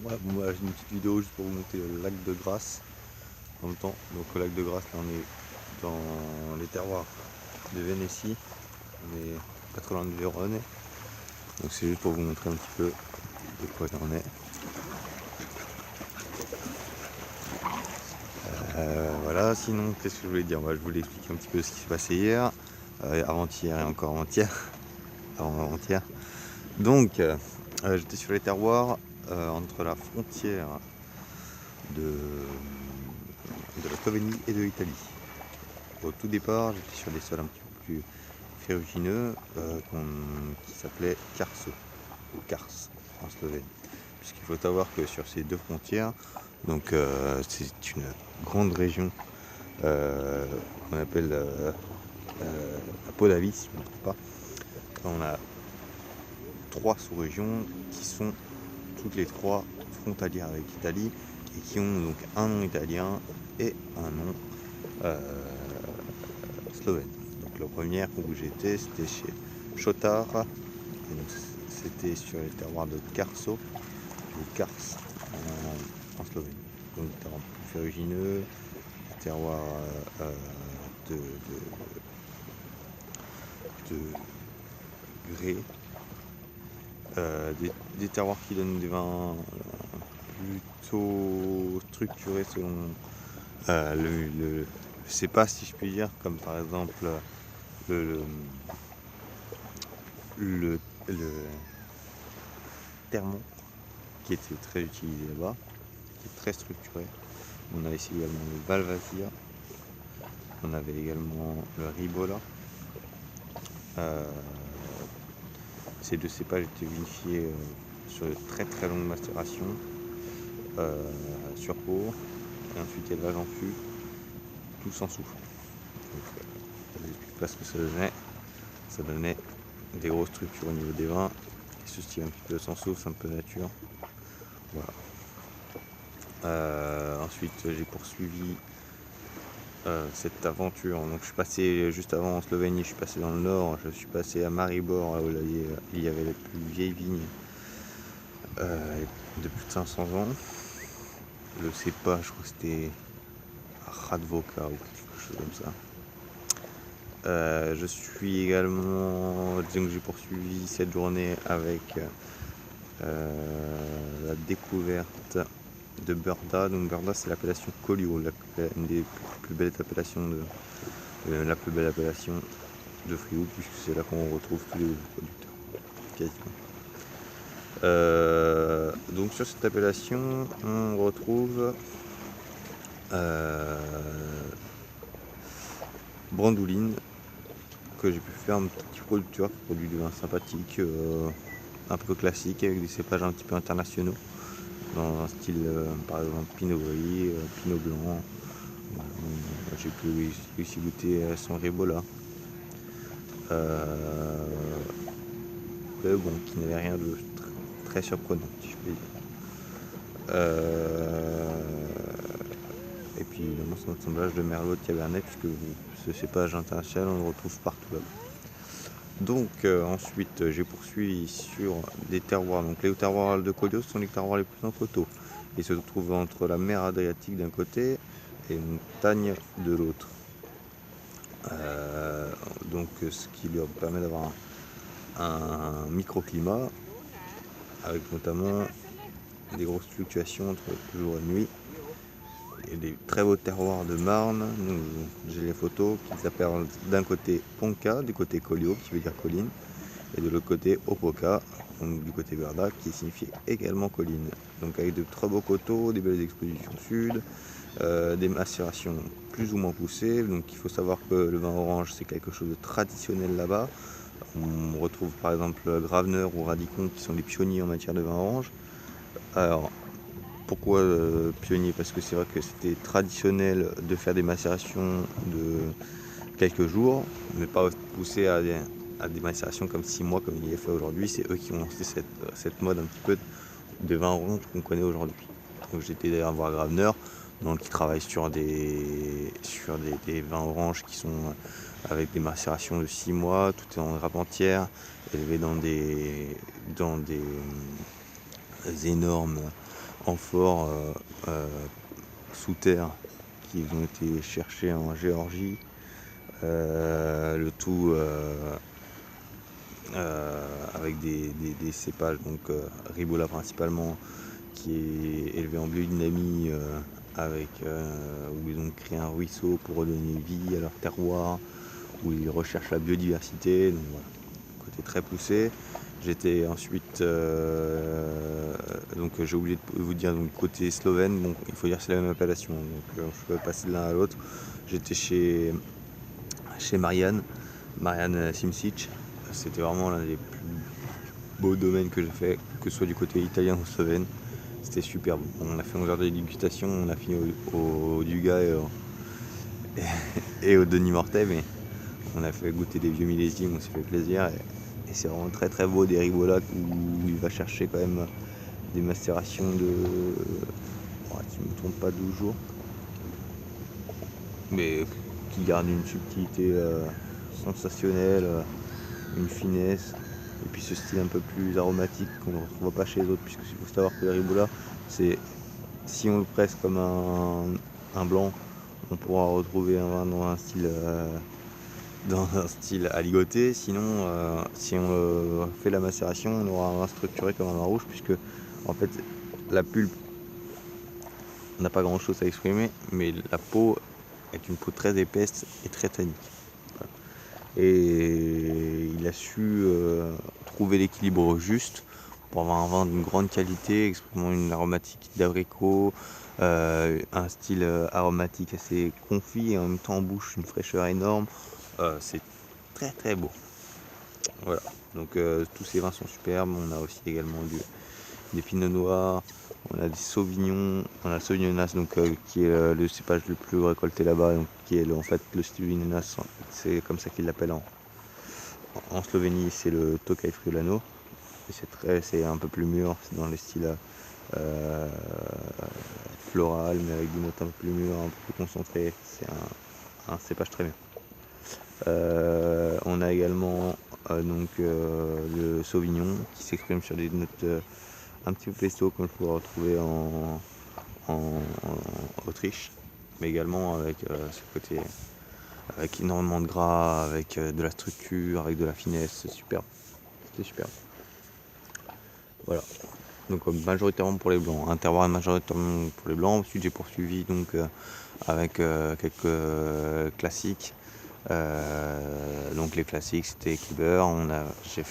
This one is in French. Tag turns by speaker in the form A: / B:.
A: Ouais, bon, voilà, j'ai une petite vidéo juste pour vous montrer le lac de Grasse en même temps. Donc au lac de Grasse, là on est dans les terroirs de Vénétie, on est pas trop loin de Vérone. Donc c'est juste pour vous montrer un petit peu de quoi il en est. Voilà, sinon qu'est-ce que je voulais dire? Je voulais expliquer un petit peu ce qui s'est passé hier, avant-hier et encore avant-hier. Avant-hier. Donc j'étais sur les terroirs entre la frontière de, de la Slovénie et de l'Italie. Au tout départ, j'étais sur des sols un petit peu plus ferrugineux qui s'appelaient Karso, ou Kars en slovène. Puisqu'il faut savoir que sur ces deux frontières, donc c'est une grande région qu'on appelle la Podavie, si je ne me trompe pas. On a trois sous-régions qui sont toutes les trois frontalières avec l'Italie et qui ont donc un nom italien et un nom slovène. Donc la première où j'étais, c'était chez Chotar, et donc c'était sur les terroirs de Karso ou Kars en Slovène. Donc des terroirs plus ferrugineux, des terroirs de, de grès, des terroirs qui donnent des vins plutôt structurés selon le cépage, si je puis dire, comme par exemple le, le, le Termon, qui était très utilisé là-bas, qui est très structuré. On a ici également le Valvasia, on avait également le Ribola. Ces deux cépages étaient vinifiés sur de très très longues macérations sur cours, et ensuite élevage en fût, tout sans souffle. Donc, je vous explique pas ce que ça donnait. Ça donnait des grosses structures au niveau des vins, et ce style un petit peu sans souffle, un peu nature. Voilà. Ensuite, j'ai poursuivi cette aventure. Donc, je suis passé juste avant en Slovénie, je suis passé dans le nord, je suis passé à Maribor, là où il y avait les plus vieilles vignes de plus de 500 ans. Le cépage, je crois que c'était Radvoka ou quelque chose comme ça. Je suis également, disons que j'ai poursuivi cette journée avec la découverte de Burda. Donc Burda, c'est l'appellation Collioure, une des plus belles appellations la plus belle appellation de Frioul, puisque c'est là qu'on retrouve tous les producteurs quasiment. Donc sur cette appellation, on retrouve Brandouline, que j'ai pu faire un petit producteur qui produit du vin sympathique, un peu classique, avec des cépages un petit peu internationaux, dans un style par exemple Pinot Gris, Pinot Blanc. J'ai pu aussi goûter son Ribola, bon, qui n'avait rien de très surprenant, si je puis dire. Et puis évidemment son assemblage de Merlot de Cabernet, puisque ce cépage international on le retrouve partout là-bas. Donc ensuite j'ai poursuivi sur des terroirs. Donc les terroirs de Collioure sont les terroirs les plus en coteaux. Ils se trouvent entre la mer Adriatique d'un côté et une montagne de l'autre. Donc ce qui leur permet d'avoir un microclimat avec notamment des grosses fluctuations entre jour et nuit. Et des très beaux terroirs de marne. J'ai les photos qui s'appellent d'un côté Ponca, du côté Collioure, qui veut dire colline, et de l'autre côté Opoca, donc du côté Verda, qui signifie également colline. Donc avec de très beaux coteaux, des belles expositions sud, des macérations plus ou moins poussées. Donc il faut savoir que le vin orange c'est quelque chose de traditionnel là-bas. On retrouve par exemple Gravener ou Radicon qui sont des pionniers en matière de vin orange. Alors pourquoi pionnier? Parce que c'est vrai que c'était traditionnel de faire des macérations de quelques jours, mais pas pousser à des macérations comme 6 mois comme il est fait aujourd'hui. C'est eux qui ont lancé cette mode un petit peu de vin orange qu'on connaît aujourd'hui. Donc j'étais d'ailleurs voir Gravener, donc qui travaille sur des vins oranges qui sont avec des macérations de 6 mois, tout est en grappe entière, élevé dans des énormes amphores sous terre qui ont été cherchés en Géorgie. Le tout avec des cépages, donc Ribolla principalement, qui est élevé en biodynamie, où ils ont créé un ruisseau pour redonner vie à leur terroir, où ils recherchent la biodiversité. Donc voilà, côté très poussé. J'étais ensuite, donc j'ai oublié de vous dire, donc côté slovène, bon, il faut dire que c'est la même appellation, donc je peux passer de l'un à l'autre. J'étais chez Marianne Simčić. C'était vraiment l'un des plus beaux domaines que j'ai fait, que ce soit du côté italien ou slovène. C'était superbe. On a fait 11 heures de dégustation, on a fini au Duga et au Denis Mortet, mais on a fait goûter des vieux millésimes, on s'est fait plaisir. Et c'est vraiment très très beau, des Ribolla où il va chercher quand même des macérations de, si je ne me trompe pas, 12 jours, mais qui gardent une subtilité sensationnelle, une finesse, et puis ce style un peu plus aromatique qu'on ne retrouve pas chez les autres, puisque il faut savoir que le Ribolla, c'est, si on le presse comme un blanc, on pourra retrouver un vin dans un style aligoté. Sinon, si on fait la macération, on aura un vin structuré comme un vin rouge, puisque en fait la pulpe n'a pas grand chose à exprimer, mais la peau est une peau très épaisse et très tannique. Voilà. Et il a su trouver l'équilibre juste pour avoir un vin d'une grande qualité, exprimant une aromatique d'abricot, un style aromatique assez confit, et en même temps en bouche une fraîcheur énorme. C'est très très beau. Voilà, donc tous ces vins sont superbes. On a aussi également des pinots noirs, on a des sauvignons, on a le sauvignonas, donc qui est le cépage le plus récolté là-bas, donc qui est en fait le sauvignonas, c'est comme ça qu'ils l'appellent en Slovénie, c'est le Tokaj Friulano. C'est un peu plus mûr, c'est dans le style floral, mais avec des notes un peu plus mûres, un peu plus concentrées. C'est un cépage très bien. On a également le Sauvignon qui s'exprime sur des notes un petit peu pesto, comme je pourrais retrouver en Autriche, mais également avec ce côté avec énormément de gras, avec de la structure, avec de la finesse. C'est superbe. C'était superbe. Voilà. Donc majoritairement pour les blancs, un terroir majoritairement pour les blancs. Ensuite j'ai poursuivi donc avec quelques classiques. Donc les classiques c'était Kliber, j'ai